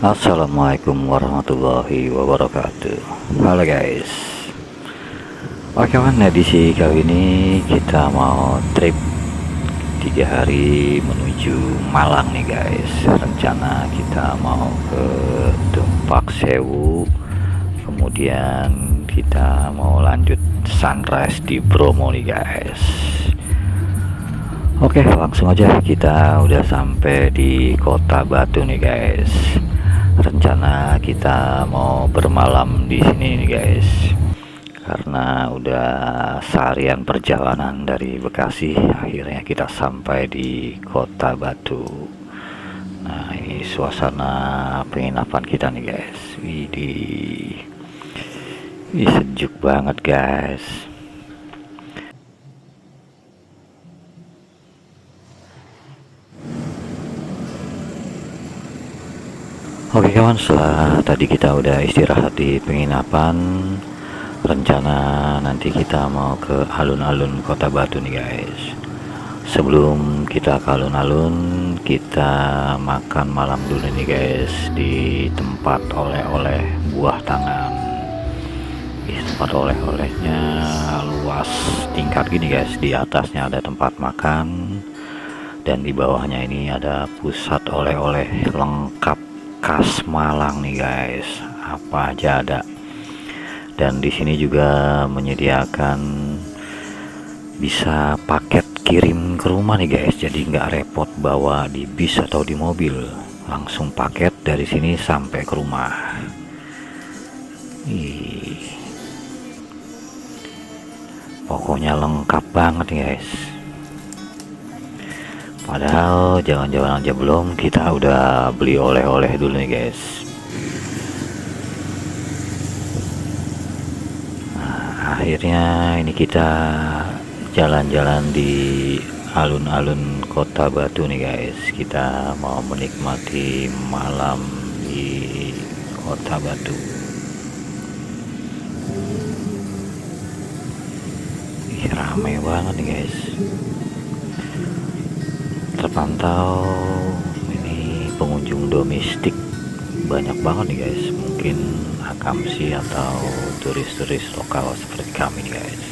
Assalamualaikum warahmatullahi wabarakatuh. Halo guys. Oke man, edisi kali ini kita mau trip 3 hari menuju Malang nih guys. Rencana kita mau ke Tumpak Sewu, kemudian kita mau lanjut sunrise di Bromo nih guys. Oke, langsung aja, kita udah sampai di Kota Batu nih guys. Rencana kita mau bermalam di sini nih guys, karena udah seharian perjalanan dari Bekasi, akhirnya kita sampai di Kota Batu. Nah, ini suasana penginapan kita nih guys. Widih, ini sejuk banget guys. Oke kawan, setelah tadi kita udah istirahat di penginapan, rencana nanti kita mau ke alun-alun Kota Batu nih guys. Sebelum kita ke alun-alun, kita makan malam dulu nih guys di tempat oleh-oleh buah tangan. Di tempat oleh-olehnya luas tingkat gini guys. Di atasnya ada tempat makan, dan di bawahnya ini ada pusat oleh-oleh lengkap khas Malang nih guys, apa aja ada. Dan di sini juga menyediakan bisa paket kirim ke rumah nih guys, jadi nggak repot bawa di bis atau di mobil, langsung paket dari sini sampai ke rumah. Ih, pokoknya lengkap banget guys. Padahal jangan-jangan aja belum, kita udah beli oleh-oleh dulu nih guys. Nah, akhirnya ini kita jalan-jalan di alun-alun Kota Batu nih guys. Kita mau menikmati malam di Kota Batu. Ih, rame banget nih guys. Terpantau ini pengunjung domestik banyak banget nih guys, mungkin akamsi atau turis-turis lokal seperti kami nih guys.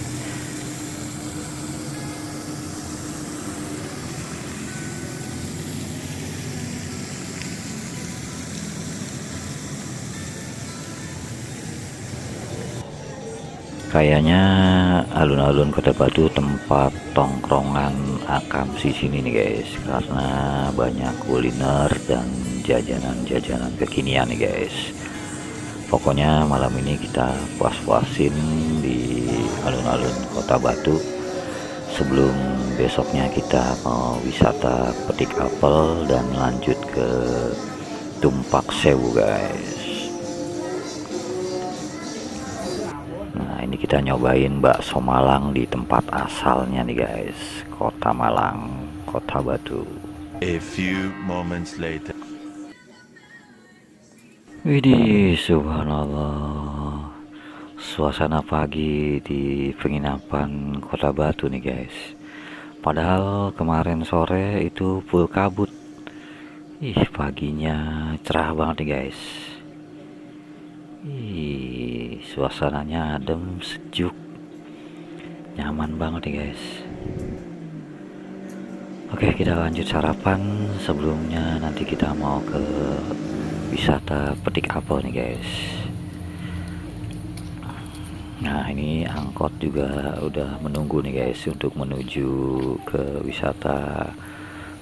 Kayaknya alun-alun Kota Batu tempat tongkrongan akamsi sini nih guys, karena banyak kuliner dan jajanan-jajanan kekinian nih guys. Pokoknya malam ini kita puas-puasin di alun-alun Kota Batu sebelum besoknya kita mau wisata petik apel dan lanjut ke Tumpak Sewu guys. Nah, ini kita nyobain bakso Malang di tempat asalnya nih guys, Kota Malang, Kota Batu. A few moments later. Widih, subhanallah, suasana pagi di penginapan Kota Batu nih guys. Padahal kemarin sore itu full kabut. Ih, paginya cerah banget nih guys. Ih, suasananya adem, sejuk, nyaman banget nih guys. Oke, kita lanjut sarapan. Sebelumnya nanti kita mau ke wisata petik apel nih guys. Nah, ini angkot juga udah menunggu nih guys untuk menuju ke wisata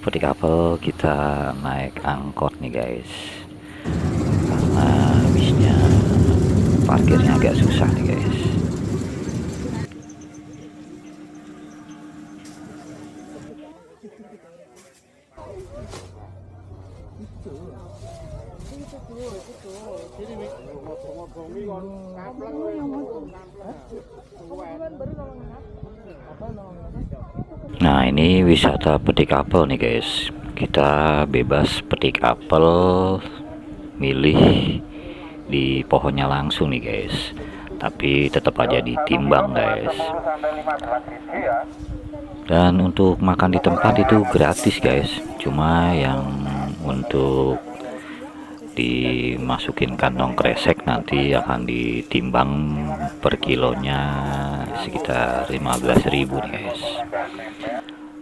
petik apel. Kita naik angkot nih guys, karena bisnya parkirnya agak susah nih guys. Nah, ini wisata petik apel nih guys. Kita bebas petik apel, milih di pohonnya langsung nih guys, tapi tetap aja ditimbang guys. Dan untuk makan di tempat itu gratis guys, cuma yang untuk dimasukin kantong kresek, nanti akan ditimbang per kilonya sekitar 15.000 nih guys.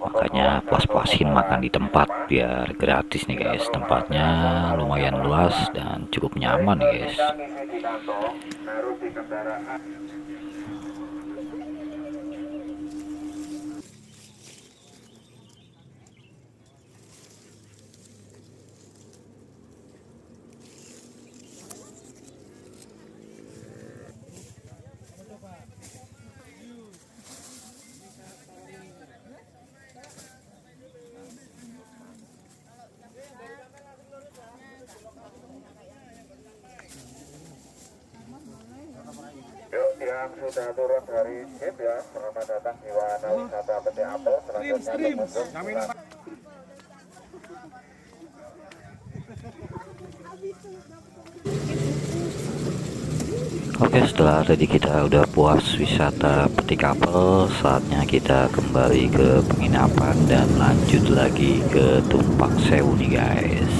Makanya puas-puasin makan di tempat biar gratis nih guys. Tempatnya lumayan luas dan cukup nyaman nih guys. Yuk, yang sudah turun dari jeep ya, selamat datang di Wahana Wisata Peti Apel. Selanjutnya pengunjung Oke, setelah tadi kita udah puas wisata Peti Kapel, saatnya kita kembali ke penginapan dan lanjut lagi ke Tumpak Sewu nih guys.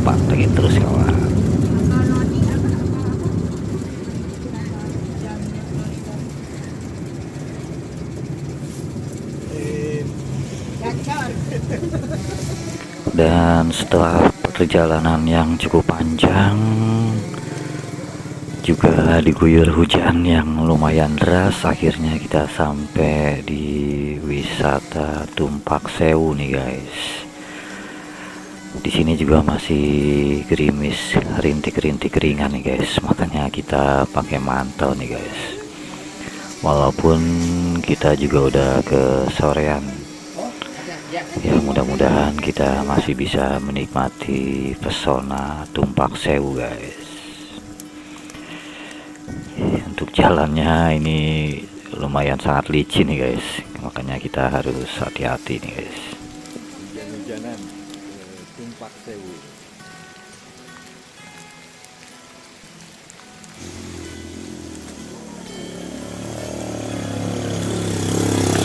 Pantengin terus kawan. Dan setelah perjalanan yang cukup panjang, juga diguyur hujan yang lumayan deras, akhirnya kita sampai di wisata Tumpak Sewu nih guys. Di sini juga masih gerimis, rintik-rintik ringan nih guys, makanya kita pakai mantel nih guys. Walaupun kita juga udah ke sorean, ya mudah-mudahan kita masih bisa menikmati pesona Tumpak Sewu guys. Untuk jalannya ini lumayan sangat licin nih guys, makanya kita harus hati-hati nih guys. Hujan-hujanan Tumpak Sewu.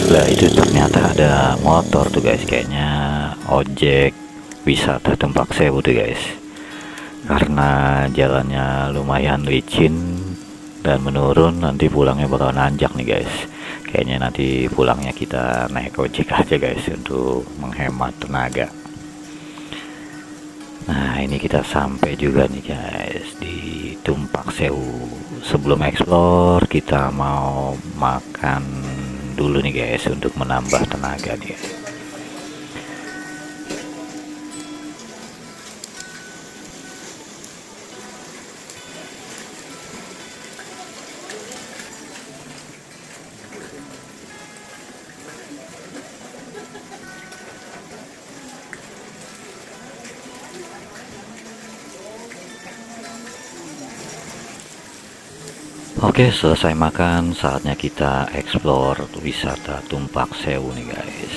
Lah itu ternyata ada motor tuh guys, kayaknya ojek wisata Tumpak Sewu tuh guys. Karena jalannya lumayan licin dan menurun, nanti pulangnya bakal nanjak nih guys. Kayaknya nanti pulangnya kita naik ojek aja guys untuk menghemat tenaga. Nah ini kita sampai juga nih guys di Tumpak Sewu. Sebelum explore kita mau makan dulu nih guys untuk menambah tenaga nih guys. Oke, selesai makan, saatnya kita explore wisata Tumpak Sewu nih guys.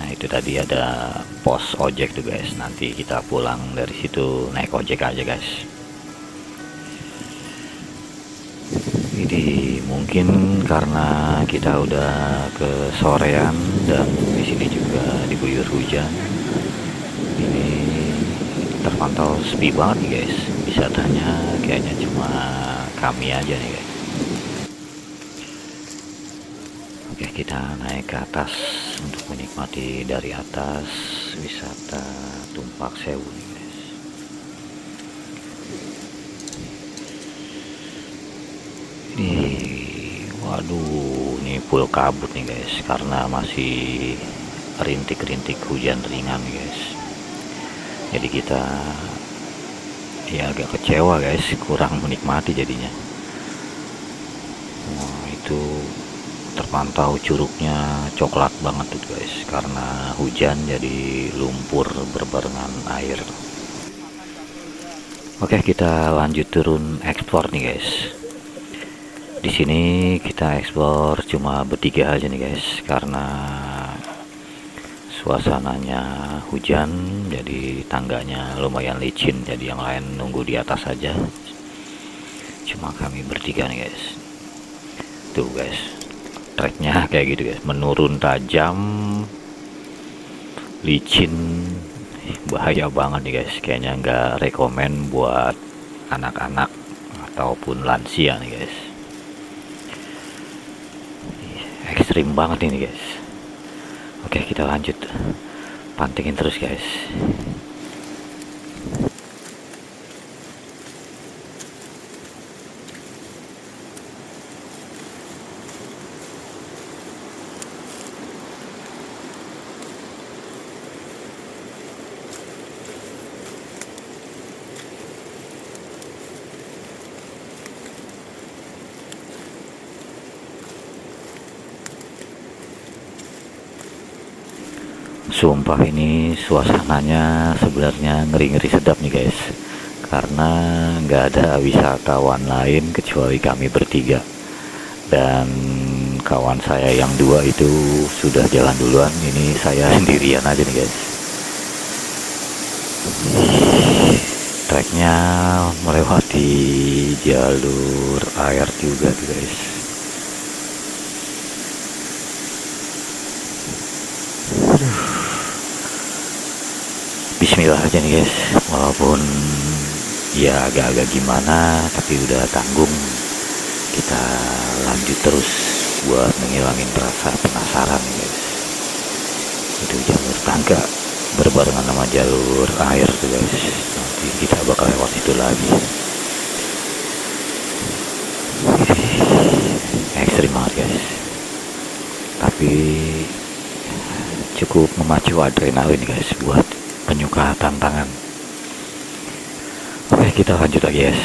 Nah itu tadi ada pos ojek tuh guys, nanti kita pulang dari situ naik ojek aja guys. Jadi mungkin karena kita udah ke sorean dan di sini juga diguyur hujan, ini terpantau sepi banget nih guys. Wisatanya kayaknya cuma kami aja nih guys. Oke, kita naik ke atas untuk menikmati dari atas wisata Tumpak Sewu nih guys. Waduh, ini full kabut nih guys, karena masih rintik-rintik hujan ringan nih guys. Jadi kita ya agak kecewa guys, kurang menikmati jadinya. Wah, itu terpantau curugnya coklat banget tuh guys, karena hujan jadi lumpur berbarengan air. Oke, kita lanjut turun explore nih guys. Di sini kita explore cuma bertiga aja nih guys, karena suasananya hujan, jadi tangganya lumayan licin, jadi yang lain nunggu di atas aja. Cuma kami bertiga nih guys. Tuh guys, treknya kayak gitu guys, menurun tajam, licin bahaya banget nih guys, kayaknya nggak rekomen buat anak-anak ataupun lansia nih guys. Ekstrim banget ini guys. Oke, kita lanjut pantengin terus guys. Sumpah ini suasananya sebenarnya ngeri-ngeri sedap nih guys, karena nggak ada wisatawan lain kecuali kami bertiga, dan kawan saya yang dua itu sudah jalan duluan. Ini saya sendirian aja nih guys. Treknya melewati jalur air juga tuh guys. Bismillah aja nih guys, walaupun ya agak-agak gimana tapi udah tanggung, kita lanjut terus buat menghilangin rasa penasaran nih guys. Itu jalur tangga berbarengan sama jalur air tuh guys, nanti kita bakal lewat itu lagi. Ekstrim banget guys, tapi cukup memacu adrenalin guys buat penyuka tantangan. Oke, kita lanjut lagi guys.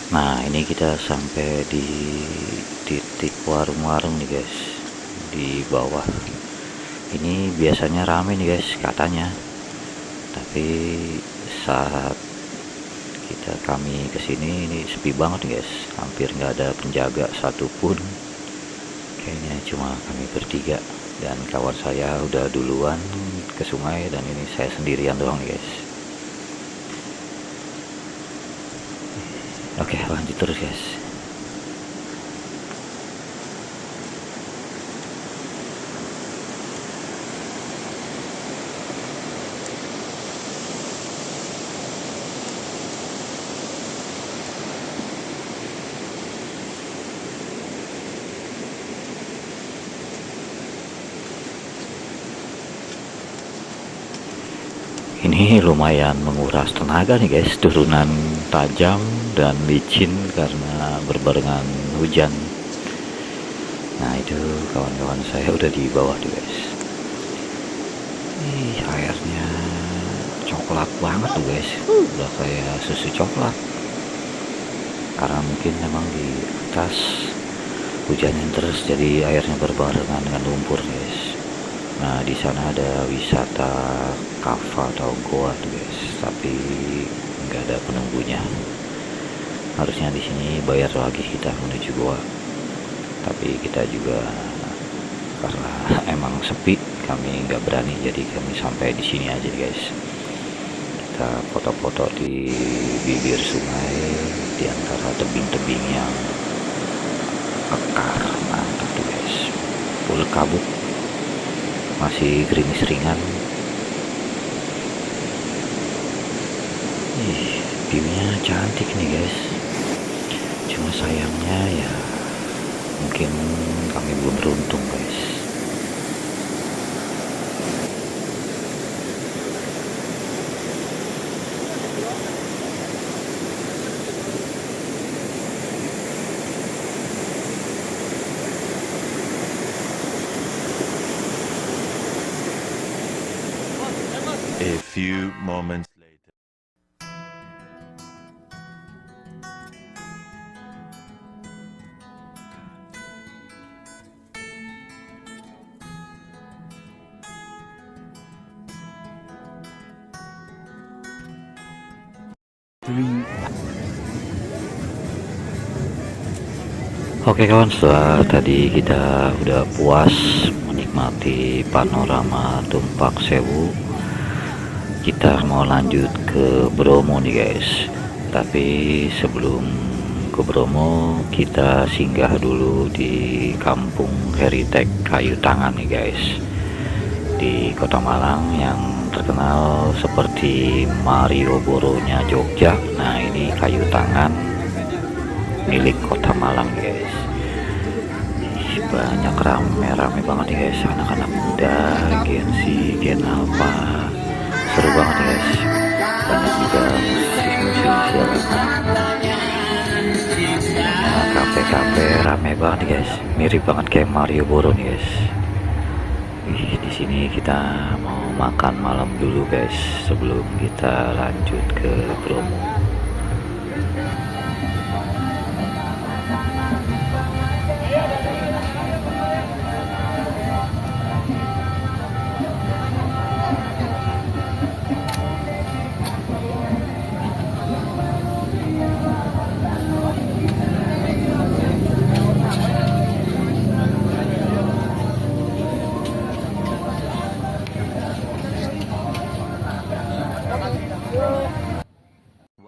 Nah, ini kita sampai di titik warung-warung nih guys, di bawah. Ini biasanya rame nih guys katanya, tapi saat kami kesini ini sepi banget nih guys, hampir nggak ada penjaga satupun. Kayaknya cuma kami bertiga, dan kawan saya udah duluan ke sungai, dan ini saya sendirian doang nih guys. Oke, lanjut terus guys. Ini lumayan menguras tenaga nih guys, turunan tajam dan licin karena berbarengan hujan. Nah, itu kawan-kawan saya udah di bawah tuh guys. Airnya coklat banget tuh guys, udah kayak susu coklat, karena mungkin memang di atas hujannya terus jadi airnya berbarengan dengan lumpur guys. Nah, di sana ada wisata kava atau goa tuh guys, tapi nggak ada penunggunya. Harusnya di sini bayar lagi kita menuju goa, tapi kita juga karena emang sepi, kami nggak berani, jadi kami sampai di sini aja guys. Kita foto-foto di bibir sungai, di antara tebing-tebing yang kekar, mantap tuh guys. Full kabut, masih gerimis ringan. View-nya cantik nih guys, cuma sayangnya ya mungkin kami belum beruntung guys. A few moments later. Oke kawan, setelah tadi kita udah puas menikmati panorama Tumpak Sewu, kita mau lanjut ke Bromo nih guys. Tapi sebelum ke Bromo, kita singgah dulu di Kampung Heritage Kayu Tangan nih guys, di Kota Malang yang terkenal seperti Malioboro-nya Jogja. Nah, ini kayu tangan milik Kota Malang guys. Banyak rame banget nih guys, anak-anak muda, Gen Z, Gen Alpha, seru banget nih guys. Banyak juga musisi-musisi kafe-kafe rame banget nih guys, mirip banget kayak Malioboro nih guys. Di sini kita mau makan malam dulu guys sebelum kita lanjut ke Bromo.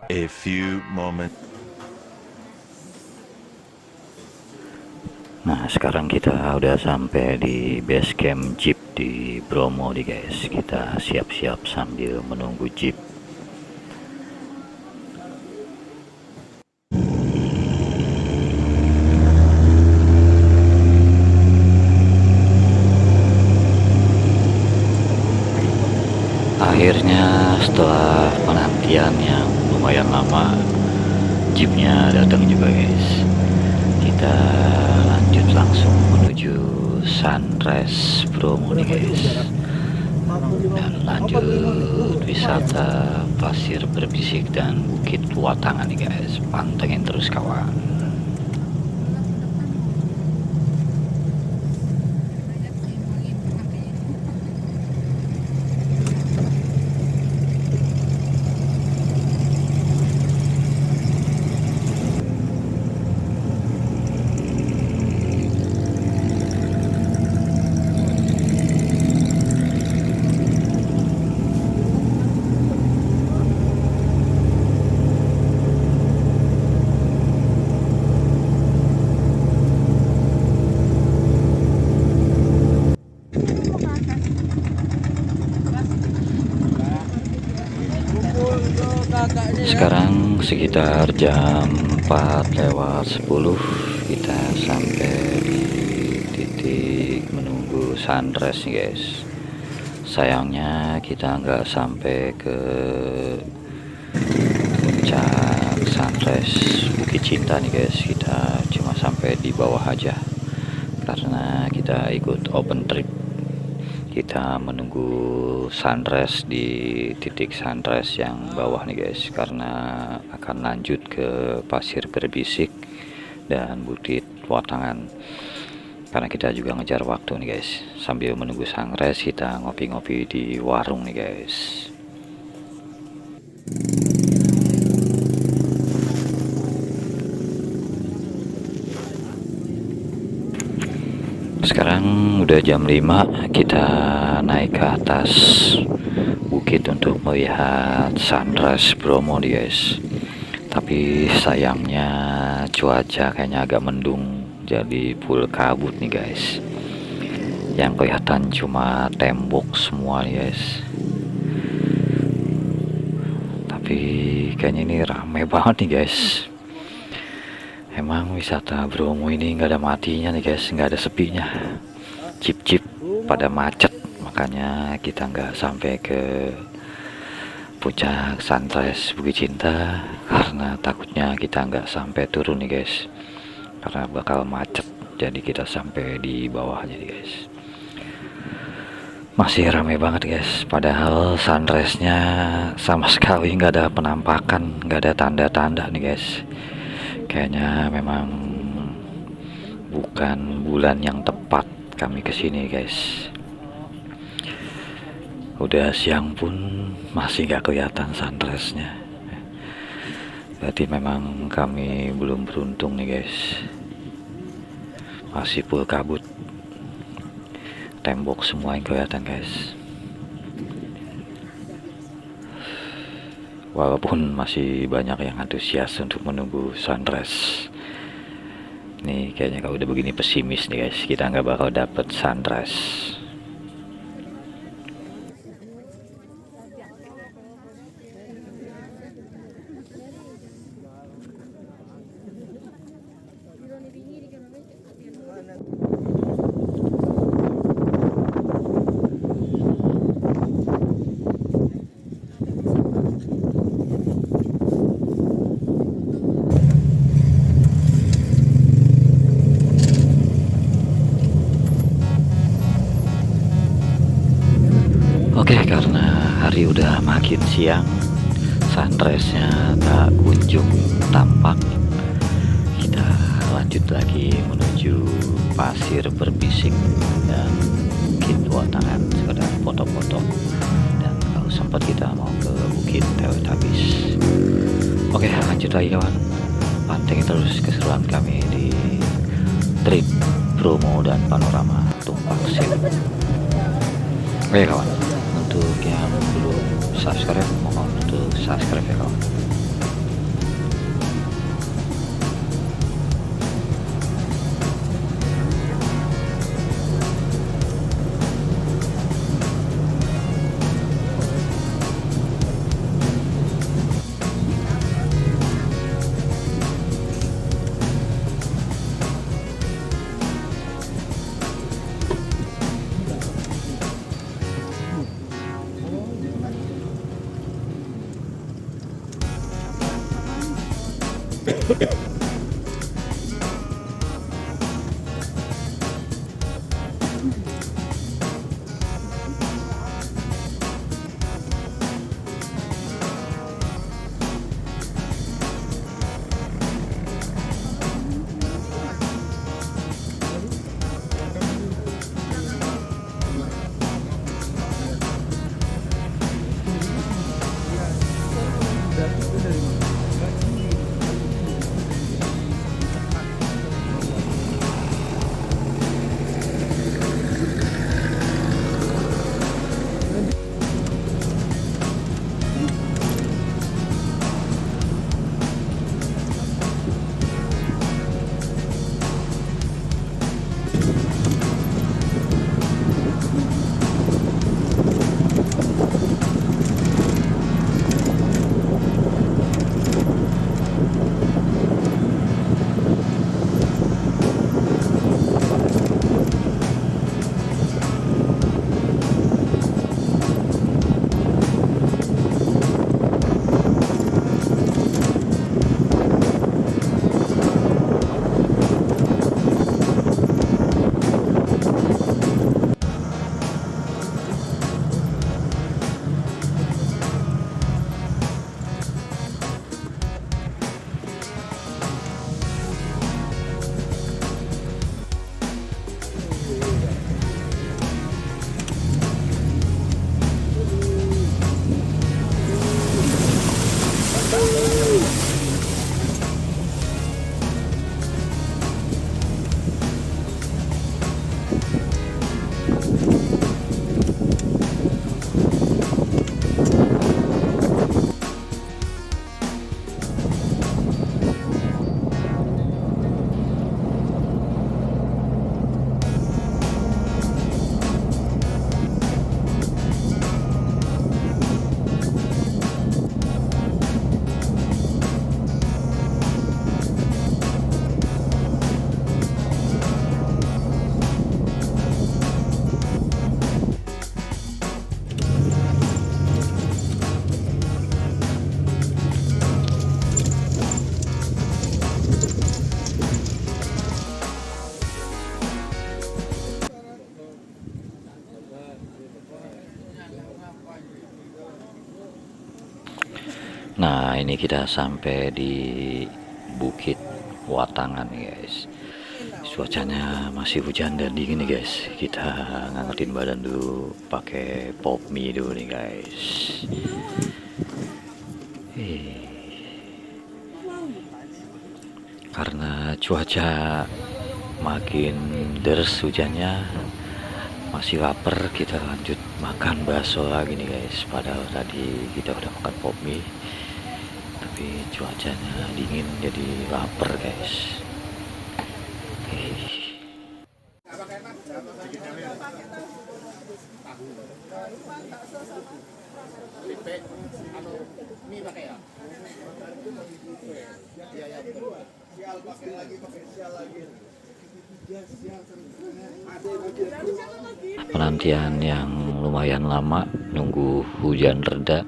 A few moments. Nah, sekarang kita udah sampai di base camp Jeep di Bromo nih guys. Kita siap-siap sambil menunggu Jeep. Akhirnya setelah penantian yang lumayan lama, Jeepnya datang juga guys. Kita lanjut langsung menuju Sunrise Bromo nih guys, dan lanjut wisata pasir berbisik dan bukit Watangan nih guys. Pantengin terus kawan. Sekarang sekitar jam 4:10 kita sampai di titik menunggu sunrise nih guys. Sayangnya kita nggak sampai ke puncak sunrise Bukit Cinta nih guys. Kita cuma sampai di bawah aja karena kita ikut open trip. Kita menunggu sunrise di titik sunrise yang bawah nih guys, karena akan lanjut ke pasir berbisik dan bukit Watangan. Karena kita juga ngejar waktu nih guys, sambil menunggu sunrise kita ngopi-ngopi di warung nih guys. Sekarang udah jam 5, kita naik ke atas bukit untuk melihat sunrise Bromo nih guys. Tapi sayangnya cuaca kayaknya agak mendung, jadi full kabut nih guys. Yang kelihatan cuma tembok semua nih guys. Tapi kayaknya ini rame banget nih guys. Emang wisata Bromo ini nggak ada matinya nih guys, nggak ada sepinya. Jeep pada macet, makanya kita nggak sampai ke puncak sunrise Bukit Cinta karena takutnya kita nggak sampai turun nih guys, karena bakal macet. Jadi kita sampai di bawahnya nih guys. Masih ramai banget guys, padahal sunrise-nya sama sekali nggak ada penampakan, nggak ada tanda-tanda nih guys. Kayaknya memang bukan bulan yang tepat kami kesini guys. Udah siang pun masih gak kelihatan sunrise-nya. Berarti memang kami belum beruntung nih guys. masih full kabut, tembok semua yang kelihatan guys. Walaupun masih banyak yang antusias untuk menunggu sunrise. Nih kayaknya kalau udah begini pesimis nih guys, kita nggak bakal dapet sunrise. Oke, karena hari udah makin siang, sunrise-nya tak kunjung tampak, kita lanjut lagi menuju pasir berbisik dan mungkin tangan sekedar foto-foto, dan kalau sempat kita mau ke Bukit Teletabis. Oke, lanjut lagi kawan, pantengin terus keseruan kami di trip promo dan panorama Tumpak Sewu. Oke kawan, untuk yang belum subscribe, mohon untuk subscribe ya kawan. Nah ini kita sampai di Bukit Watangan nih guys. Cuacanya masih hujan dan dingin nih guys. Kita ngangkatin badan dulu pakai pop mie dulu nih guys. Karena cuaca makin deres hujannya. Masih lapar, kita lanjut makan bakso lagi nih guys. Padahal tadi kita udah makan pop mie, tapi cuacanya dingin jadi lapar guys. Penantian yang lumayan lama nunggu hujan reda,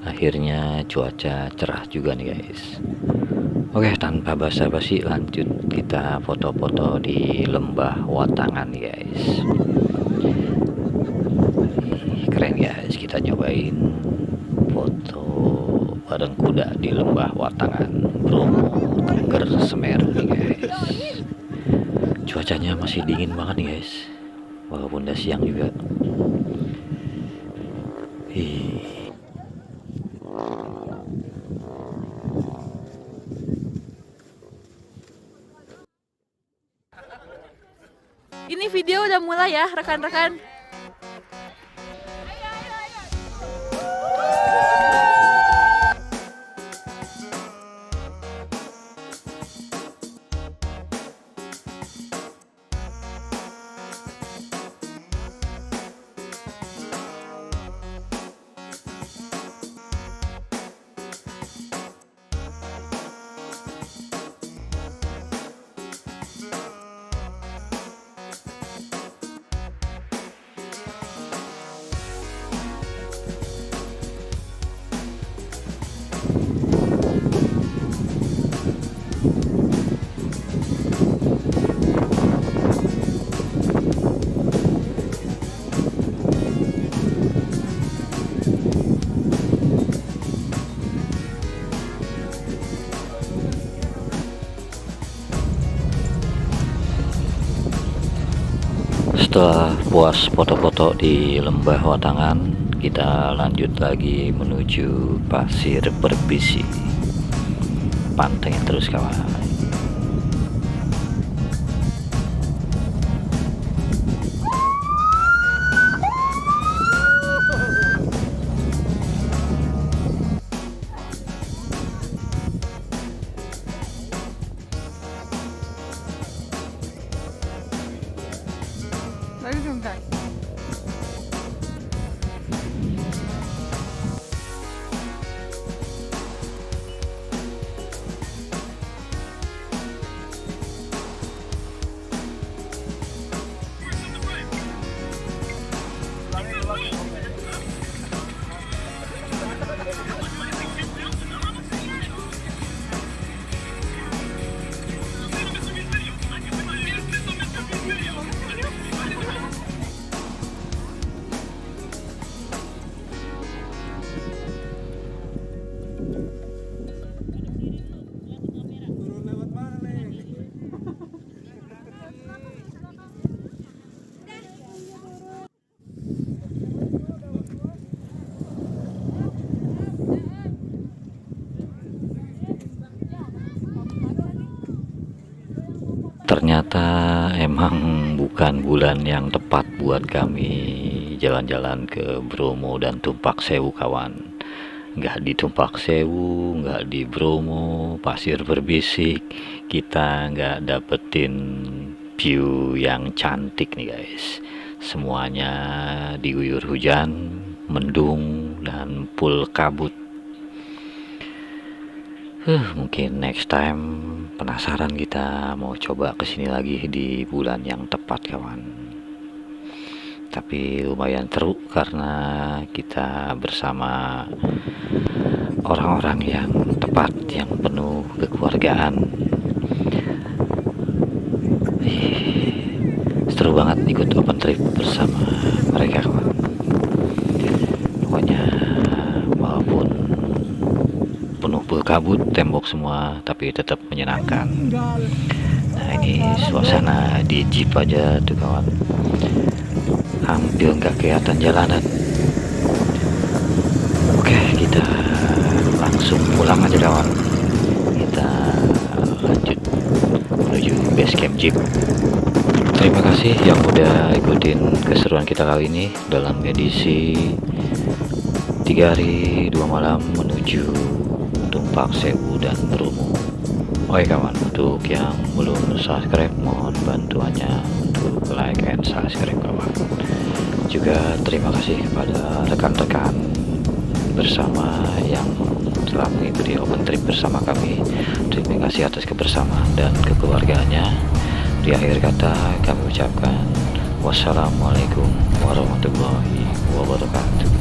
akhirnya cuaca cerah juga nih guys. Oke, tanpa basa-basi lanjut kita foto-foto di lembah Watangan nih guys. Keren guys, kita nyobain foto bareng kuda di lembah Watangan, Bromo, Tengger, Semeru nih guys. Cuacanya masih dingin banget nih guys, walaupun udah siang juga. Ini video udah mulai ya rekan-rekan. Setelah puas foto-foto di lembah Watangan, kita lanjut lagi menuju Pasir Berbisi. Pantengin terus kawan. Lalu dong guys. Ternyata emang bukan bulan yang tepat buat kami jalan-jalan ke Bromo dan Tumpak Sewu kawan. Nggak di Tumpak Sewu, nggak di Bromo, Pasir Berbisik, kita nggak dapetin view yang cantik nih guys. Semuanya diguyur hujan, mendung, dan full kabut. Mungkin next time penasaran kita mau coba kesini lagi di bulan yang tepat kawan. Tapi lumayan seru karena kita bersama orang-orang yang tepat, yang penuh kekeluargaan. Seru banget ikut open trip bersama mereka kawan. Pokoknya walaupun penuh berkabut, tembok semua, tapi tetap menyenangkan. Nah ini suasana di jeep aja tuh kawan, hampir nggak kelihatan jalanan. Oke, kita langsung pulang aja kawan. Kita lanjut menuju base Basecamp Jeep. Terima kasih yang udah ikutin keseruan kita kali ini dalam edisi 3 hari 2 malam menuju Tumpak Sewu dan Bromo. Oke kawan, untuk yang belum subscribe mohon bantuannya untuk like and subscribe kawan. Juga terima kasih kepada rekan-rekan bersama yang telah mengikuti open trip bersama kami. Terima kasih atas kebersamaan dan kekeluargaannya. Di akhir kata kami ucapkan wassalamualaikum warahmatullahi wabarakatuh.